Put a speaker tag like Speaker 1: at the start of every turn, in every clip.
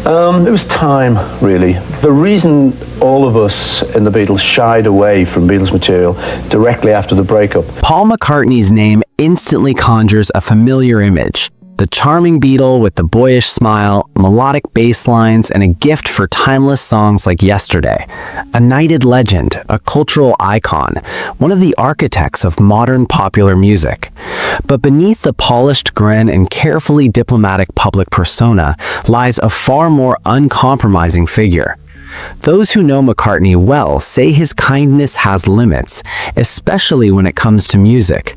Speaker 1: It was time, really. The reason all of us in the Beatles shied away from Beatles material directly after the breakup.
Speaker 2: Paul McCartney's name instantly conjures a familiar image. The charming Beatle with the boyish smile, melodic bass lines, and a gift for timeless songs like Yesterday. A knighted legend, a cultural icon, one of the architects of modern popular music. But beneath the polished grin and carefully diplomatic public persona lies a far more uncompromising figure. Those who know McCartney well say his kindness has limits, especially when it comes to music.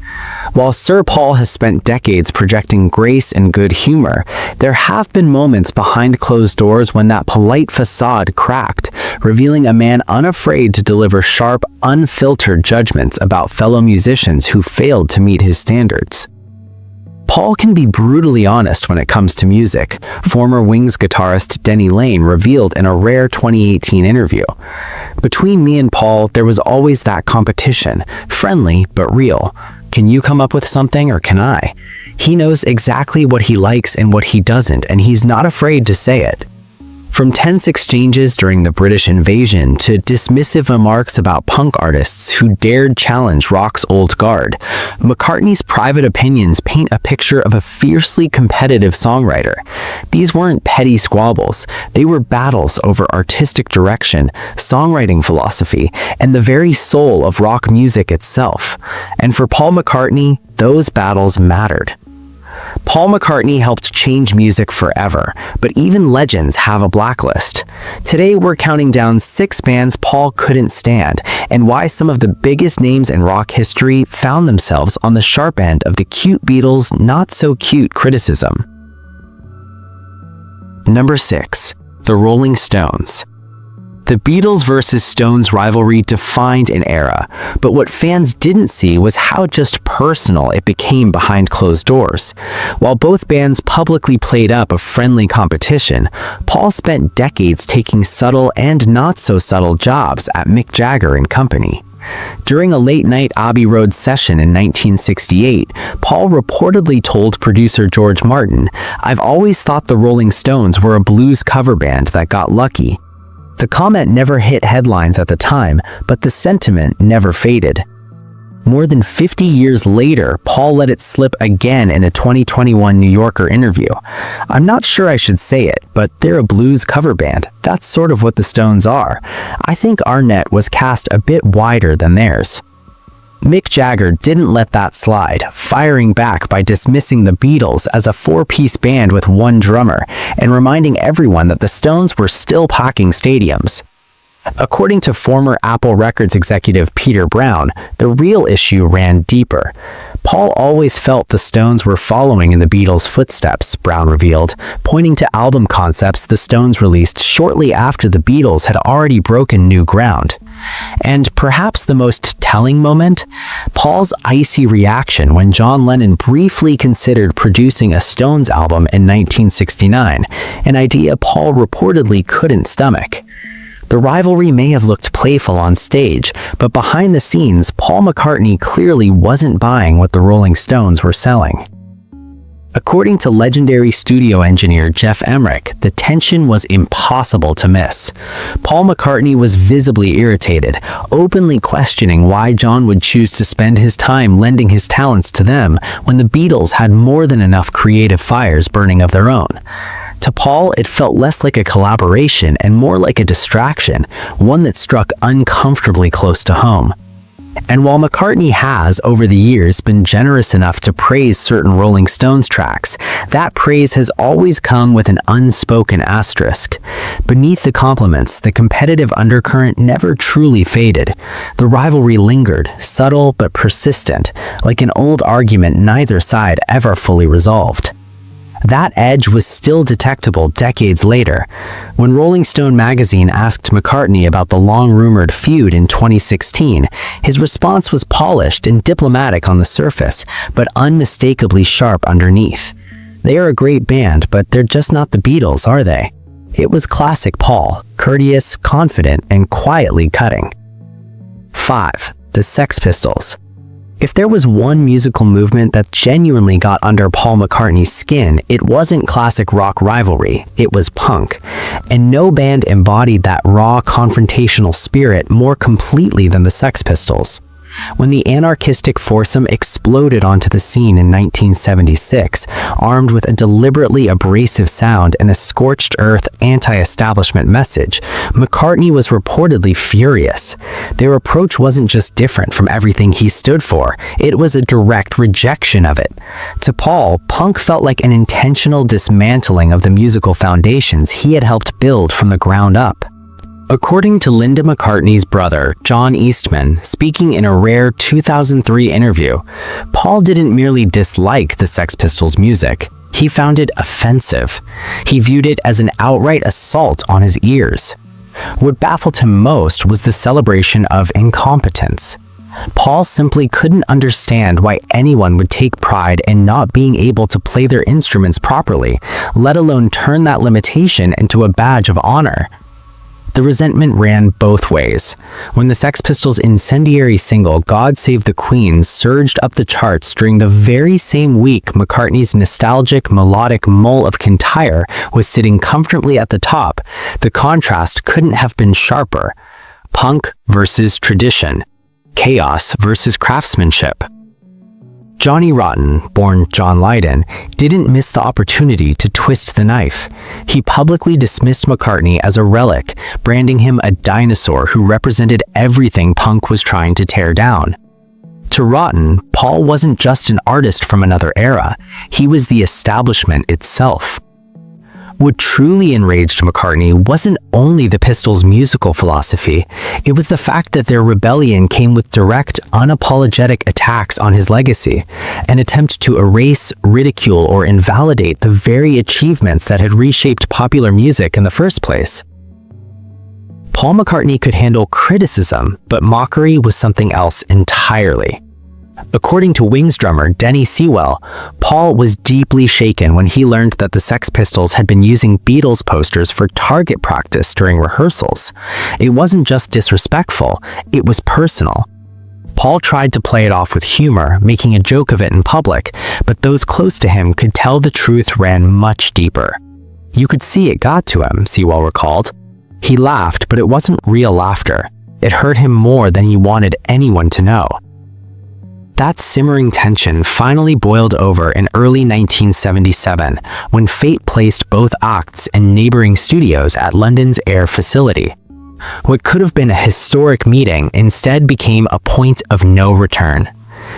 Speaker 2: While Sir Paul has spent decades projecting grace and good humor, there have been moments behind closed doors when that polite facade cracked, revealing a man unafraid to deliver sharp, unfiltered judgments about fellow musicians who failed to meet his standards. Paul can be brutally honest when it comes to music, former Wings guitarist Denny Laine revealed in a rare 2018 interview. Between me and Paul, there was always that competition, friendly but real. Can you come up with something or can I? He knows exactly what he likes and what he doesn't, and he's not afraid to say it. From tense exchanges during the British invasion to dismissive remarks about punk artists who dared challenge rock's old guard, McCartney's private opinions paint a picture of a fiercely competitive songwriter. These weren't petty squabbles. They were battles over artistic direction, songwriting philosophy, and the very soul of rock music itself. And for Paul McCartney, those battles mattered. Paul McCartney helped change music forever, but even legends have a blacklist. Today we're counting down 6 bands Paul couldn't stand, and why some of the biggest names in rock history found themselves on the sharp end of the cute Beatles' not-so-cute criticism. Number 6. The Rolling Stones. The Beatles versus Stones rivalry defined an era, but what fans didn't see was how just personal it became behind closed doors. While both bands publicly played up a friendly competition, Paul spent decades taking subtle and not-so-subtle jabs at Mick Jagger and company. During a late-night Abbey Road session in 1968, Paul reportedly told producer George Martin, "I've always thought the Rolling Stones were a blues cover band that got lucky." The comment never hit headlines at the time, but the sentiment never faded. More than 50 years later, Paul let it slip again in a 2021 New Yorker interview. "I'm not sure I should say it, but they're a blues cover band. That's sort of what the Stones are. I think our net was cast a bit wider than theirs." Mick Jagger didn't let that slide, firing back by dismissing the Beatles as a 4-piece band with one drummer, and reminding everyone that the Stones were still packing stadiums. According to former Apple Records executive Peter Brown, the real issue ran deeper. Paul always felt the Stones were following in the Beatles' footsteps, Brown revealed, pointing to album concepts the Stones released shortly after the Beatles had already broken new ground. And perhaps the most telling moment? Paul's icy reaction when John Lennon briefly considered producing a Stones album in 1969, an idea Paul reportedly couldn't stomach. The rivalry may have looked playful on stage, but behind the scenes, Paul McCartney clearly wasn't buying what the Rolling Stones were selling. According to legendary studio engineer Jeff Emmerich, the tension was impossible to miss. Paul McCartney was visibly irritated, openly questioning why John would choose to spend his time lending his talents to them when the Beatles had more than enough creative fires burning of their own. To Paul, it felt less like a collaboration and more like a distraction, one that struck uncomfortably close to home. And while McCartney has, over the years, been generous enough to praise certain Rolling Stones tracks, that praise has always come with an unspoken asterisk. Beneath the compliments, the competitive undercurrent never truly faded. The rivalry lingered, subtle but persistent, like an old argument neither side ever fully resolved. That edge was still detectable decades later. When Rolling Stone magazine asked McCartney about the long-rumored feud in 2016, his response was polished and diplomatic on the surface, but unmistakably sharp underneath. "They are a great band, but they're just not the Beatles, are they?" It was classic Paul, courteous, confident, and quietly cutting. 5. The Sex Pistols. If there was one musical movement that genuinely got under Paul McCartney's skin, it wasn't classic rock rivalry, it was punk. And no band embodied that raw, confrontational spirit more completely than the Sex Pistols. When the anarchistic foursome exploded onto the scene in 1976, armed with a deliberately abrasive sound and a scorched earth anti-establishment message, McCartney was reportedly furious. Their approach wasn't just different from everything he stood for, it was a direct rejection of it. To Paul, punk felt like an intentional dismantling of the musical foundations he had helped build from the ground up. According to Linda McCartney's brother, John Eastman, speaking in a rare 2003 interview, Paul didn't merely dislike the Sex Pistols' music, he found it offensive. He viewed it as an outright assault on his ears. What baffled him most was the celebration of incompetence. Paul simply couldn't understand why anyone would take pride in not being able to play their instruments properly, let alone turn that limitation into a badge of honor. The resentment ran both ways. When the Sex Pistols' incendiary single God Save the Queen surged up the charts during the very same week McCartney's nostalgic melodic Mull of Kintyre was sitting comfortably at the top, the contrast couldn't have been sharper. Punk versus tradition. Chaos versus craftsmanship. Johnny Rotten, born John Lydon, didn't miss the opportunity to twist the knife. He publicly dismissed McCartney as a relic, branding him a dinosaur who represented everything punk was trying to tear down. To Rotten, Paul wasn't just an artist from another era, he was the establishment itself. What truly enraged McCartney wasn't only the Pistols' musical philosophy, it was the fact that their rebellion came with direct, unapologetic attacks on his legacy, an attempt to erase, ridicule, or invalidate the very achievements that had reshaped popular music in the first place. Paul McCartney could handle criticism, but mockery was something else entirely. According to Wings drummer Denny Sewell, Paul was deeply shaken when he learned that the Sex Pistols had been using Beatles posters for target practice during rehearsals. It wasn't just disrespectful, it was personal. Paul tried to play it off with humor, making a joke of it in public, but those close to him could tell the truth ran much deeper. You could see it got to him, Sewell recalled. He laughed, but it wasn't real laughter. It hurt him more than he wanted anyone to know. That simmering tension finally boiled over in early 1977, when fate placed both acts in neighboring studios at London's Air facility. What could have been a historic meeting instead became a point of no return.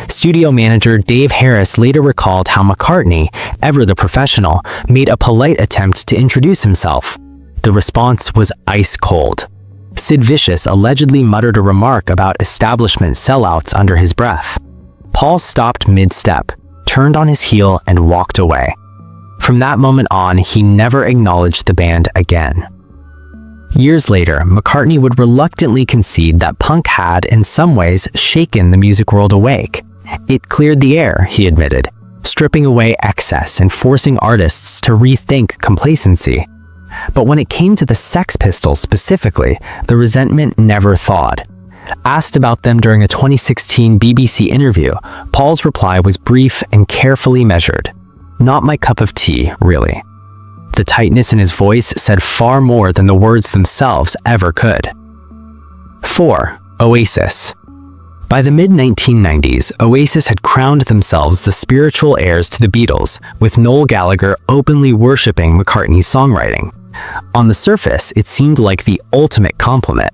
Speaker 2: Studio manager Dave Harris later recalled how McCartney, ever the professional, made a polite attempt to introduce himself. The response was ice cold. Sid Vicious allegedly muttered a remark about establishment sellouts under his breath. Paul stopped mid-step, turned on his heel, and walked away. From that moment on, he never acknowledged the band again. Years later, McCartney would reluctantly concede that punk had, in some ways, shaken the music world awake. It cleared the air, he admitted, stripping away excess and forcing artists to rethink complacency. But when it came to the Sex Pistols specifically, the resentment never thawed. Asked about them during a 2016 BBC interview, Paul's reply was brief and carefully measured. Not my cup of tea, really. The tightness in his voice said far more than the words themselves ever could. 4. Oasis. By the mid-1990s, Oasis had crowned themselves the spiritual heirs to the Beatles, with Noel Gallagher openly worshipping McCartney's songwriting. On the surface, it seemed like the ultimate compliment,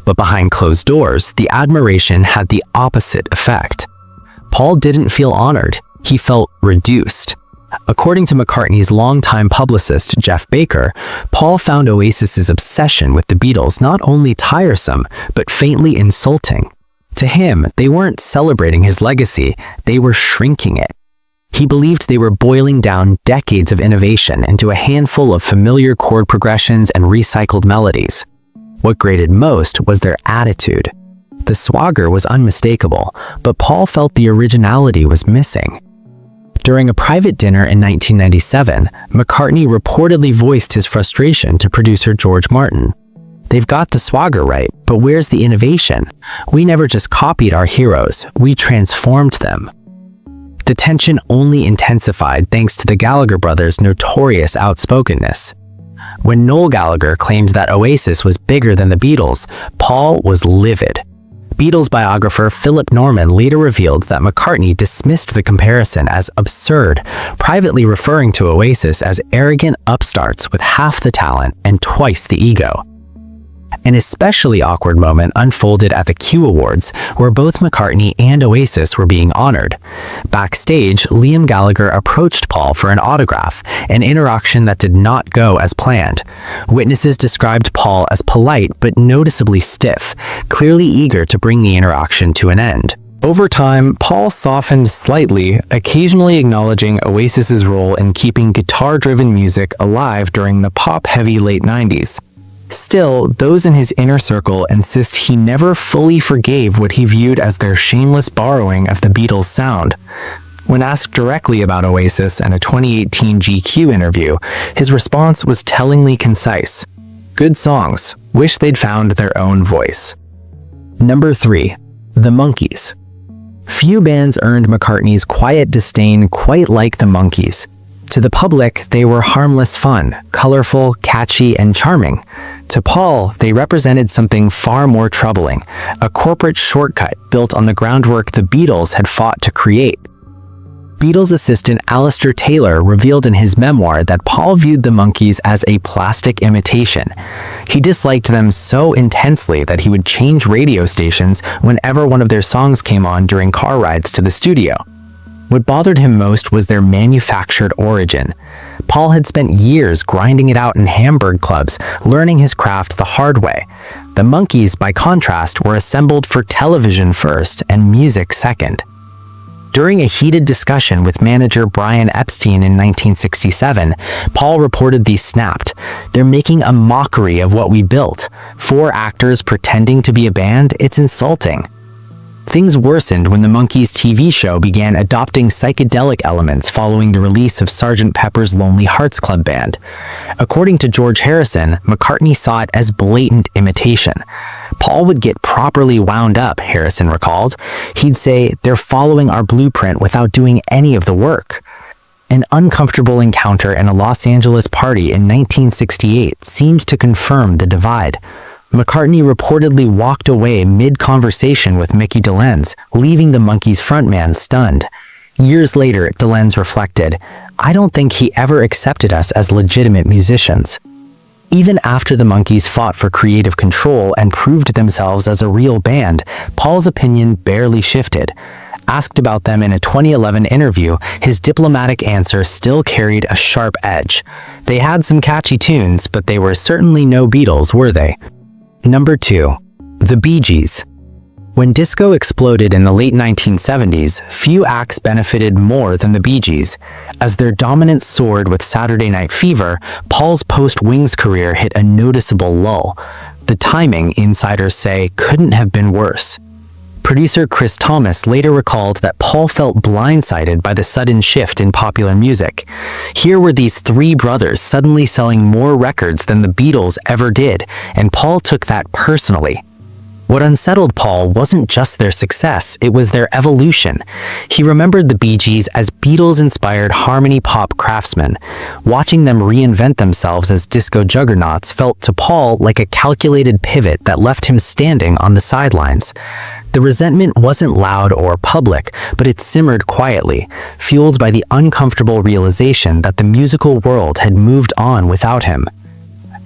Speaker 2: but behind closed doors, the admiration had the opposite effect. Paul didn't feel honored, he felt reduced. According to McCartney's longtime publicist, Jeff Baker, Paul found Oasis's obsession with the Beatles not only tiresome, but faintly insulting. To him, they weren't celebrating his legacy, they were shrinking it. He believed they were boiling down decades of innovation into a handful of familiar chord progressions and recycled melodies. What grated most was their attitude. The swagger was unmistakable, but Paul felt the originality was missing. During a private dinner in 1997, McCartney reportedly voiced his frustration to producer George Martin. They've got the swagger right, but where's the innovation? We never just copied our heroes, we transformed them. The tension only intensified thanks to the Gallagher brothers' notorious outspokenness. When Noel Gallagher claims that Oasis was bigger than the Beatles, Paul was livid. Beatles biographer Philip Norman later revealed that McCartney dismissed the comparison as absurd, privately referring to Oasis as arrogant upstarts with half the talent and twice the ego. An especially awkward moment unfolded at the Q Awards, where both McCartney and Oasis were being honored. Backstage, Liam Gallagher approached Paul for an autograph, an interaction that did not go as planned. Witnesses described Paul as polite but noticeably stiff, clearly eager to bring the interaction to an end. Over time, Paul softened slightly, occasionally acknowledging Oasis's role in keeping guitar-driven music alive during the pop-heavy late 90s. Still, those in his inner circle insist he never fully forgave what he viewed as their shameless borrowing of the Beatles' sound. When asked directly about Oasis in a 2018 GQ interview, his response was tellingly concise. Good songs. Wish they'd found their own voice. Number 3. The Monkees. Few bands earned McCartney's quiet disdain quite like the Monkees. To the public, they were harmless fun, colorful, catchy, and charming. To Paul, they represented something far more troubling, a corporate shortcut built on the groundwork the Beatles had fought to create. Beatles assistant Alistair Taylor revealed in his memoir that Paul viewed the Monkees as a plastic imitation. He disliked them so intensely that he would change radio stations whenever one of their songs came on during car rides to the studio. What bothered him most was their manufactured origin. Paul had spent years grinding it out in Hamburg clubs, learning his craft the hard way. The Monkees, by contrast, were assembled for television first and music second. During a heated discussion with manager Brian Epstein in 1967, Paul reportedly snapped, "They're making a mockery of what we built. 4 actors pretending to be a band, it's insulting." Things worsened when the Monkees TV show began adopting psychedelic elements following the release of Sgt. Pepper's Lonely Hearts Club Band. According to George Harrison, McCartney saw it as blatant imitation. Paul would get properly wound up, Harrison recalled. He'd say, "They're following our blueprint without doing any of the work." An uncomfortable encounter in a Los Angeles party in 1968 seemed to confirm the divide. McCartney reportedly walked away mid-conversation with Mickey Dolenz, leaving the Monkees frontman stunned. Years later, Dolenz reflected, "I don't think he ever accepted us as legitimate musicians." Even after the Monkees fought for creative control and proved themselves as a real band, Paul's opinion barely shifted. Asked about them in a 2011 interview, his diplomatic answer still carried a sharp edge. They had some catchy tunes, but they were certainly no Beatles, were they? Number 2. The Bee Gees. When disco exploded in the late 1970s, few acts benefited more than the Bee Gees. As their dominance soared with Saturday Night Fever, Paul's post-Wings career hit a noticeable lull. The timing, insiders say, couldn't have been worse. Producer Chris Thomas later recalled that Paul felt blindsided by the sudden shift in popular music. Here were these 3 brothers suddenly selling more records than the Beatles ever did, and Paul took that personally. What unsettled Paul wasn't just their success, it was their evolution. He remembered the Bee Gees as Beatles-inspired harmony pop craftsmen. Watching them reinvent themselves as disco juggernauts felt to Paul like a calculated pivot that left him standing on the sidelines. The resentment wasn't loud or public, but it simmered quietly, fueled by the uncomfortable realization that the musical world had moved on without him.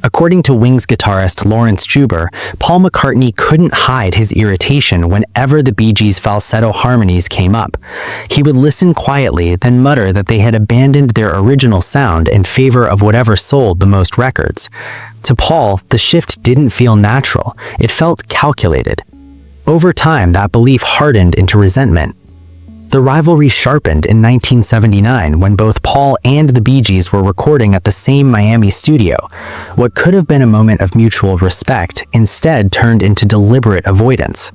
Speaker 2: According to Wings guitarist Lawrence Juber, Paul McCartney couldn't hide his irritation whenever the Bee Gees' falsetto harmonies came up. He would listen quietly, then mutter that they had abandoned their original sound in favor of whatever sold the most records. To Paul, the shift didn't feel natural. It felt calculated. Over time, that belief hardened into resentment. The rivalry sharpened in 1979 when both Paul and the Bee Gees were recording at the same Miami studio. What could have been a moment of mutual respect instead turned into deliberate avoidance.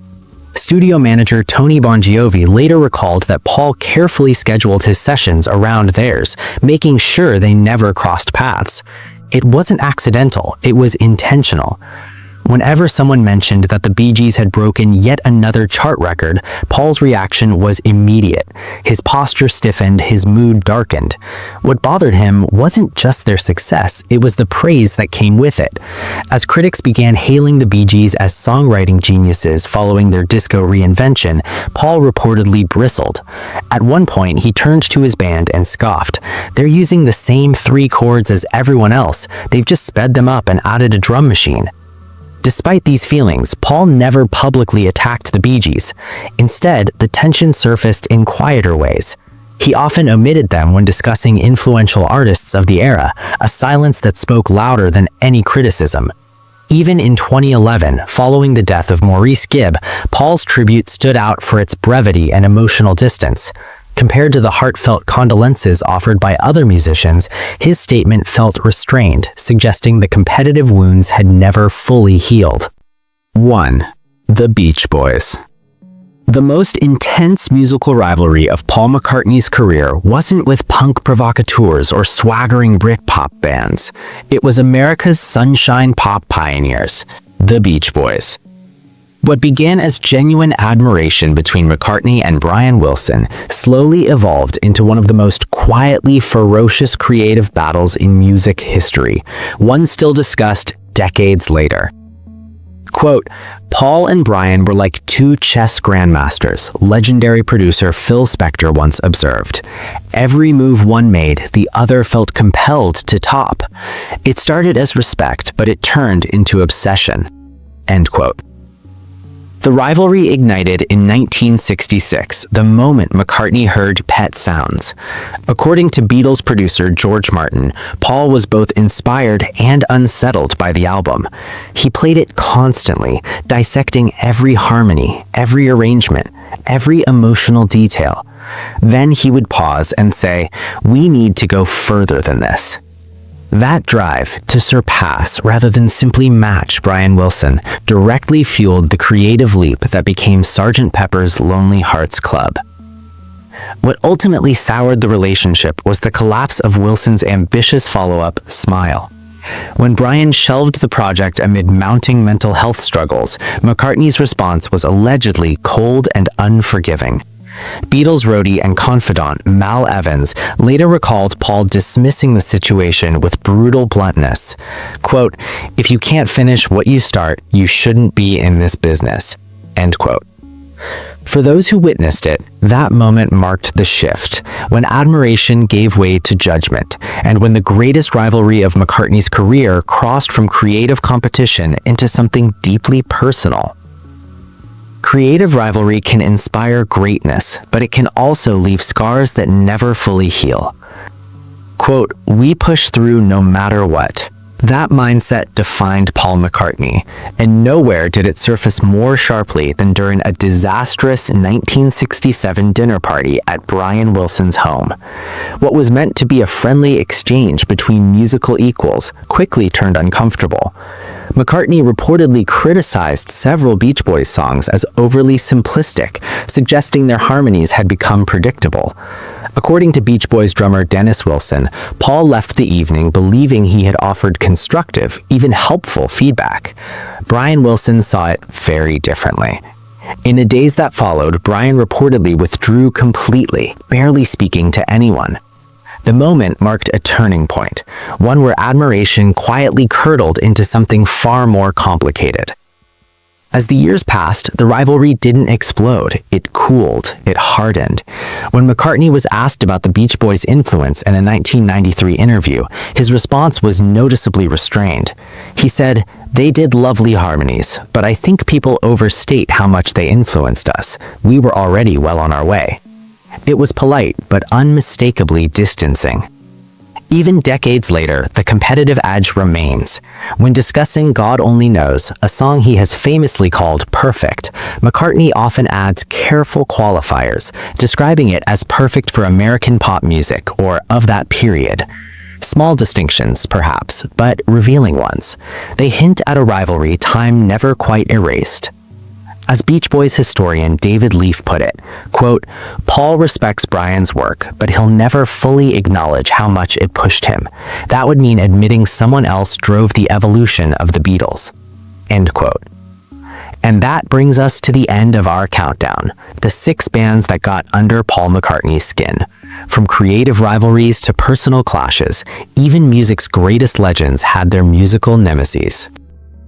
Speaker 2: Studio manager Tony Bongiovi later recalled that Paul carefully scheduled his sessions around theirs, making sure they never crossed paths. It wasn't accidental, it was intentional. Whenever someone mentioned that the Bee Gees had broken yet another chart record, Paul's reaction was immediate. His posture stiffened, his mood darkened. What bothered him wasn't just their success, it was the praise that came with it. As critics began hailing the Bee Gees as songwriting geniuses following their disco reinvention, Paul reportedly bristled. At one point, he turned to his band and scoffed. "They're using the same 3 chords as everyone else. They've just sped them up and added a drum machine." Despite these feelings, Paul never publicly attacked the Bee Gees. Instead, the tension surfaced in quieter ways. He often omitted them when discussing influential artists of the era, a silence that spoke louder than any criticism. Even in 2011, following the death of Maurice Gibb, Paul's tribute stood out for its brevity and emotional distance. Compared to the heartfelt condolences offered by other musicians, his statement felt restrained, suggesting the competitive wounds had never fully healed. 1. The Beach Boys. The most intense musical rivalry of Paul McCartney's career wasn't with punk provocateurs or swaggering Britpop bands. It was America's sunshine pop pioneers, the Beach Boys. What began as genuine admiration between McCartney and Brian Wilson slowly evolved into one of the most quietly ferocious creative battles in music history, one still discussed decades later. Quote, "Paul and Brian were like 2 chess grandmasters," legendary producer Phil Spector once observed. "Every move one made, the other felt compelled to top. It started as respect, but it turned into obsession." End quote. The rivalry ignited in 1966, the moment McCartney heard Pet Sounds. According to Beatles producer George Martin, Paul was both inspired and unsettled by the album. He played it constantly, dissecting every harmony, every arrangement, every emotional detail. Then he would pause and say, "We need to go further than this." That drive to surpass rather than simply match Brian Wilson directly fueled the creative leap that became Sgt. Pepper's Lonely Hearts Club. What ultimately soured the relationship was the collapse of Wilson's ambitious follow-up, Smile. When Brian shelved the project amid mounting mental health struggles, McCartney's response was allegedly cold and unforgiving. Beatles roadie and confidant Mal Evans later recalled Paul dismissing the situation with brutal bluntness. Quote, "If you can't finish what you start, you shouldn't be in this business." End quote. For those who witnessed it, that moment marked the shift, when admiration gave way to judgment, and when the greatest rivalry of McCartney's career crossed from creative competition into something deeply personal. Creative rivalry can inspire greatness, but it can also leave scars that never fully heal. Quote, "We push through no matter what." That mindset defined Paul McCartney, and nowhere did it surface more sharply than during a disastrous 1967 dinner party at Brian Wilson's home. What was meant to be a friendly exchange between musical equals quickly turned uncomfortable. McCartney reportedly criticized several Beach Boys songs as overly simplistic, suggesting their harmonies had become predictable. According to Beach Boys drummer Dennis Wilson, Paul left the evening believing he had offered constructive, even helpful feedback. Brian Wilson saw it very differently. In the days that followed, Brian reportedly withdrew completely, barely speaking to anyone. The moment marked a turning point, one where admiration quietly curdled into something far more complicated. As the years passed, the rivalry didn't explode, it cooled, it hardened. When McCartney was asked about the Beach Boys' influence in a 1993 interview, his response was noticeably restrained. He said, "They did lovely harmonies, but I think people overstate how much they influenced us. We were already well on our way." It was polite, but unmistakably distancing. Even decades later, the competitive edge remains. When discussing God Only Knows, a song he has famously called perfect, McCartney often adds careful qualifiers, describing it as perfect for American pop music or of that period. Small distinctions, perhaps, but revealing ones. They hint at a rivalry time never quite erased. As Beach Boys historian David Leaf put it, quote, "Paul respects Brian's work, but he'll never fully acknowledge how much it pushed him. That would mean admitting someone else drove the evolution of the Beatles." End quote. And that brings us to the end of our countdown, the 6 bands that got under Paul McCartney's skin. From creative rivalries to personal clashes, even music's greatest legends had their musical nemeses.